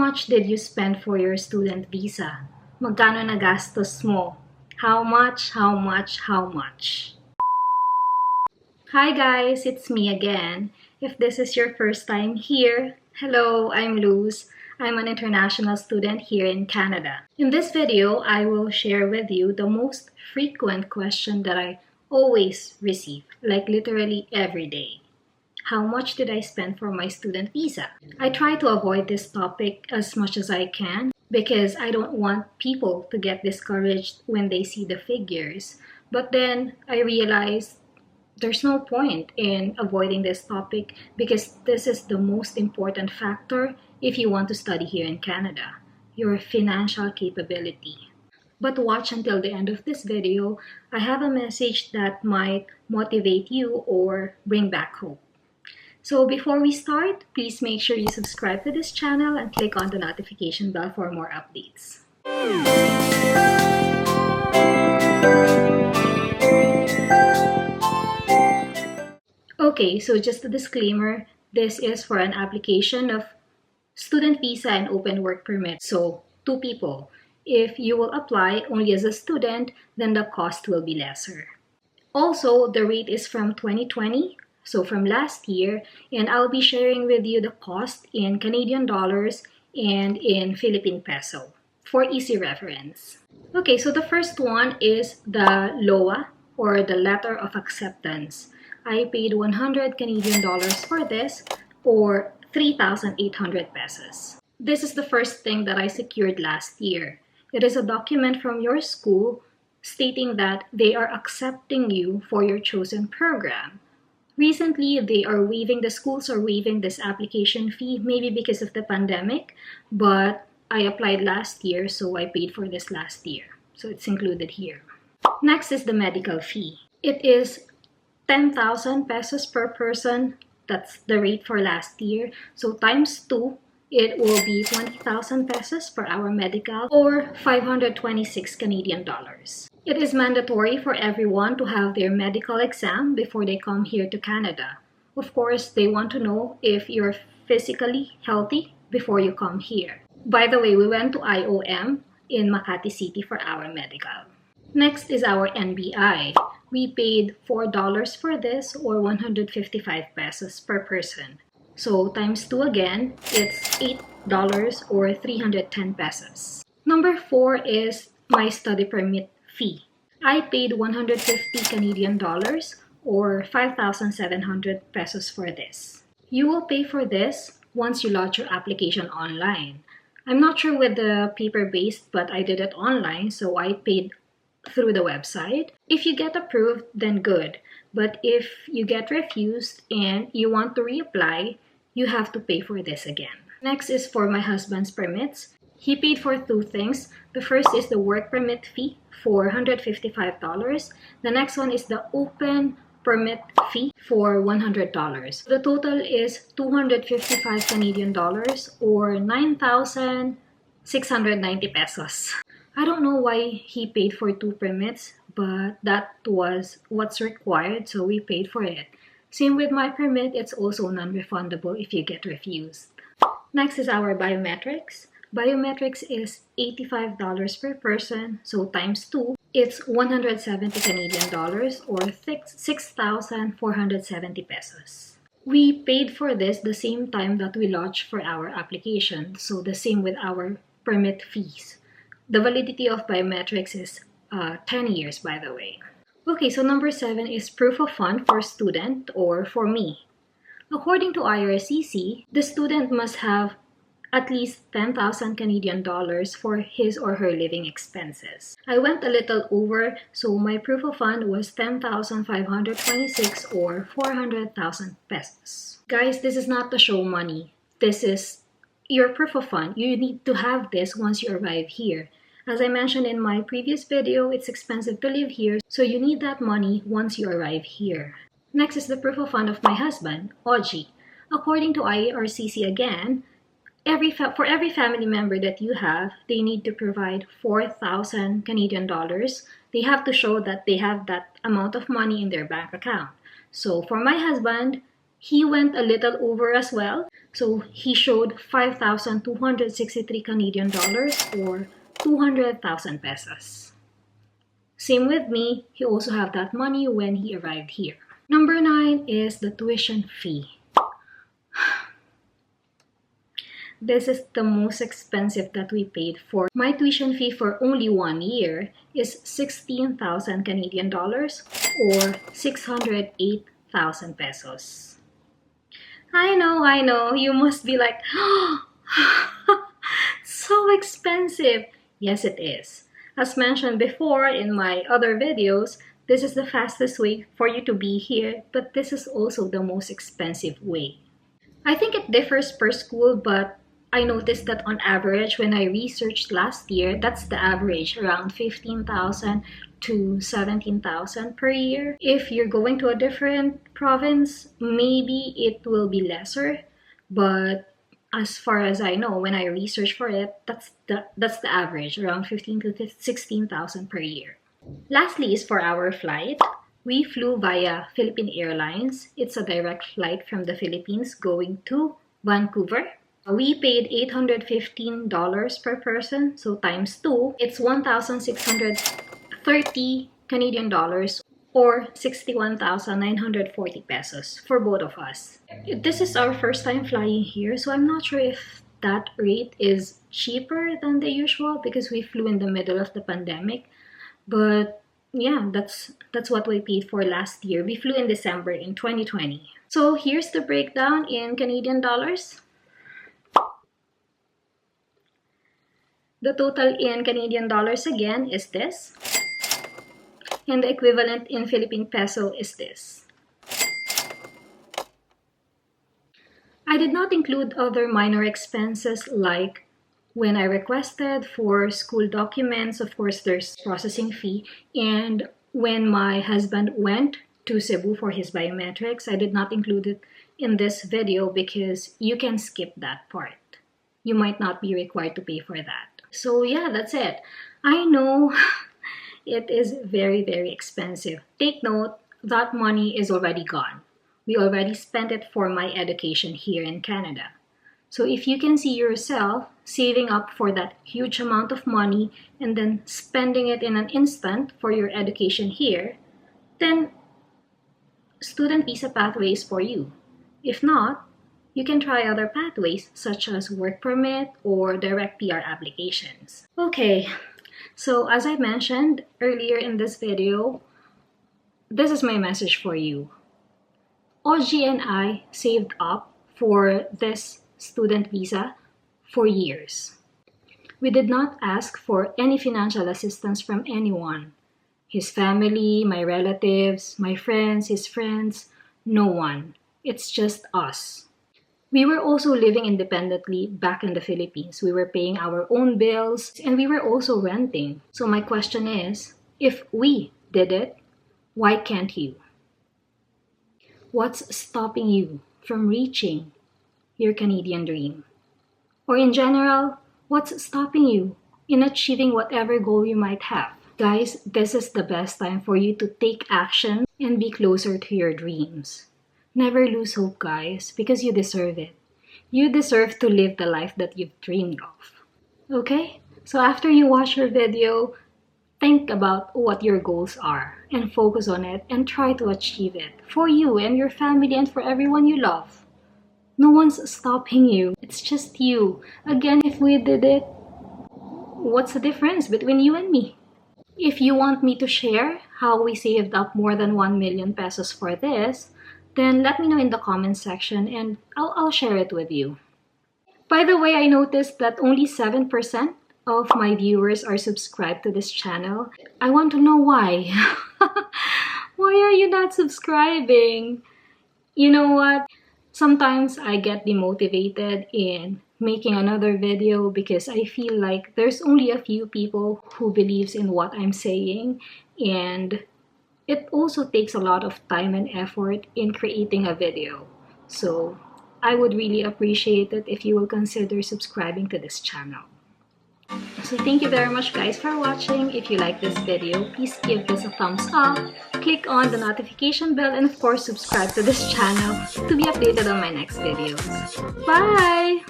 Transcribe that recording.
much did you spend for your student visa? Magkano nagastos mo? How much, how much, how much? Hi guys, it's me again. If this is your first time here, hello, I'm Luz. I'm an international student here in Canada. In this video, I will share with you the most frequent question that I always receive, like literally every day. How much did I spend for my student visa? I try to avoid this topic as much as I can because I don't want people to get discouraged when they see the figures. But then I realized there's no point in avoiding this topic because this is the most important factor if you want to study here in Canada, your financial capability. But watch until the end of this video. I have a message that might motivate you or bring back hope. So before we start, please make sure you subscribe to this channel and click on the notification bell for more updates. Okay, so just a disclaimer, this is for an application of student visa and open work permit. So, 2 people. If you will apply only as a student, then the cost will be lesser. Also, the rate is from 2020. So from last year, and I'll be sharing with you the cost in Canadian dollars and in Philippine peso for easy reference. Okay, so the first one is the LOA or the letter of acceptance. I paid 100 Canadian dollars for this or 3,800 pesos. This is the first thing that I secured last year. It is a document from your school stating that they are accepting you for your chosen program. Recently, the schools are waiving this application fee, maybe because of the pandemic, but I applied last year, so I paid for this last year. So it's included here. Next is the medical fee. It is 10,000 pesos per person. That's the rate for last year. So times 2, it will be 20,000 pesos for our medical or 526 Canadian dollars. It is mandatory for everyone to have their medical exam before they come here to Canada. Of course, they want to know if you're physically healthy before you come here. By the way, we went to IOM in Makati City for our medical. Next is our NBI. We paid $4 for this or 155 pesos per person. So times 2 again, it's $8 or 310 pesos. Number 4 is my study permit fee. I paid 150 Canadian dollars or 5,700 pesos for this. You will pay for this once you lodge your application online. I'm not sure with the paper-based, but I did it online, so I paid through the website. If you get approved, then good. But if you get refused and you want to reapply, you have to pay for this again. Next is for my husband's permits. He paid for 2 things. The first is the work permit fee for $155. The next one is the open permit fee for $100. The total is 255 Canadian dollars or 9,690 pesos. I don't know why he paid for 2 permits, but that was what's required, so we paid for it. Same with my permit, it's also non-refundable if you get refused. Next is our biometrics. Biometrics is $85 per person, so times 2, it's 170 Canadian dollars or 6,470 pesos. We paid for this the same time that we lodged for our application, so the same with our permit fees. The validity of biometrics is 10 years, by the way. Okay, so number 7 is proof of fund for student or for me. According to IRCC, the student must have at least 10,000 Canadian dollars for his or her living expenses. I went a little over, so my proof of fund was 10,526 or 400,000 pesos. Guys, this is not to show money. This is your proof of fund. You need to have this once you arrive here. As I mentioned in my previous video, it's expensive to live here, so you need that money once you arrive here. Next is the proof of fund of my husband, Oji. According to IRCC again, for every family member that you have, they need to provide 4,000 Canadian dollars. They have to show that they have that amount of money in their bank account. So for my husband, He went a little over as well. So he showed 5,263 Canadian dollars or 200,000 pesos. Same with me, he also have that money when he arrived here. Number 9 is the tuition fee. This is the most expensive that we paid for. My tuition fee for only 1 year is 16,000 Canadian dollars or 608,000 pesos. I know, you must be like, oh, so expensive. Yes, it is. As mentioned before in my other videos, this is the fastest way for you to be here, but this is also the most expensive way. I think it differs per school, but I noticed that on average, when I researched last year, that's the average, around 15,000 to 17,000 per year. If you're going to a different province, maybe it will be lesser, but as far as I know, when I researched for it, that's the average, around 15 to 16,000 per year. Lastly is for our flight. We flew via Philippine Airlines. It's a direct flight from the Philippines going to Vancouver. We paid $815 per person, so times 2, it's 1,630 Canadian dollars or 61,940 pesos for both of us. This is our first time flying here, so I'm not sure if that rate is cheaper than the usual because we flew in the middle of the pandemic. But yeah, that's what we paid for last year. We flew in December in 2020. So here's the breakdown in Canadian dollars. The total in Canadian dollars again is this. And the equivalent in Philippine peso is this. I did not include other minor expenses like when I requested for school documents, of course there's processing fee, and when my husband went to Cebu for his biometrics, I did not include it in this video because you can skip that part. You might not be required to pay for that. So yeah, that's it. I know it is very, very expensive. Take note, that money is already gone. We already spent it for my education here in Canada. So if you can see yourself saving up for that huge amount of money and then spending it in an instant for your education here, then student visa pathway is for you. If not, you can try other pathways such as work permit or direct PR applications. Okay, so as I mentioned earlier in this video, this is my message for you. OG and I saved up for this student visa for years. We did not ask for any financial assistance from anyone. His family, my relatives, my friends, his friends, no one. It's just us. We were also living independently back in the Philippines. We were paying our own bills and we were also renting. So my question is, if we did it, why can't you? What's stopping you from reaching your Canadian dream? Or in general, what's stopping you in achieving whatever goal you might have? Guys, this is the best time for you to take action and be closer to your dreams. Never lose hope, guys, because you deserve it. You deserve to live the life that you've dreamed of. Okay? So after you watch your video, think about what your goals are and focus on it and try to achieve it for you and your family and for everyone you love. No one's stopping you. It's just you. Again, if we did it, what's the difference between you and me? If you want me to share how we saved up more than 1 million pesos for this, then let me know in the comments section and I'll share it with you. By the way, I noticed that only 7% of my viewers are subscribed to this channel. I want to know why. Why are you not subscribing? You know what? Sometimes I get demotivated in making another video because I feel like there's only a few people who believes in what I'm saying, and it also takes a lot of time and effort in creating a video. So I would really appreciate it if you will consider subscribing to this channel. So thank you very much guys for watching. If you like this video, please give this a thumbs up, click on the notification bell, and of course subscribe to this channel to be updated on my next videos. Bye!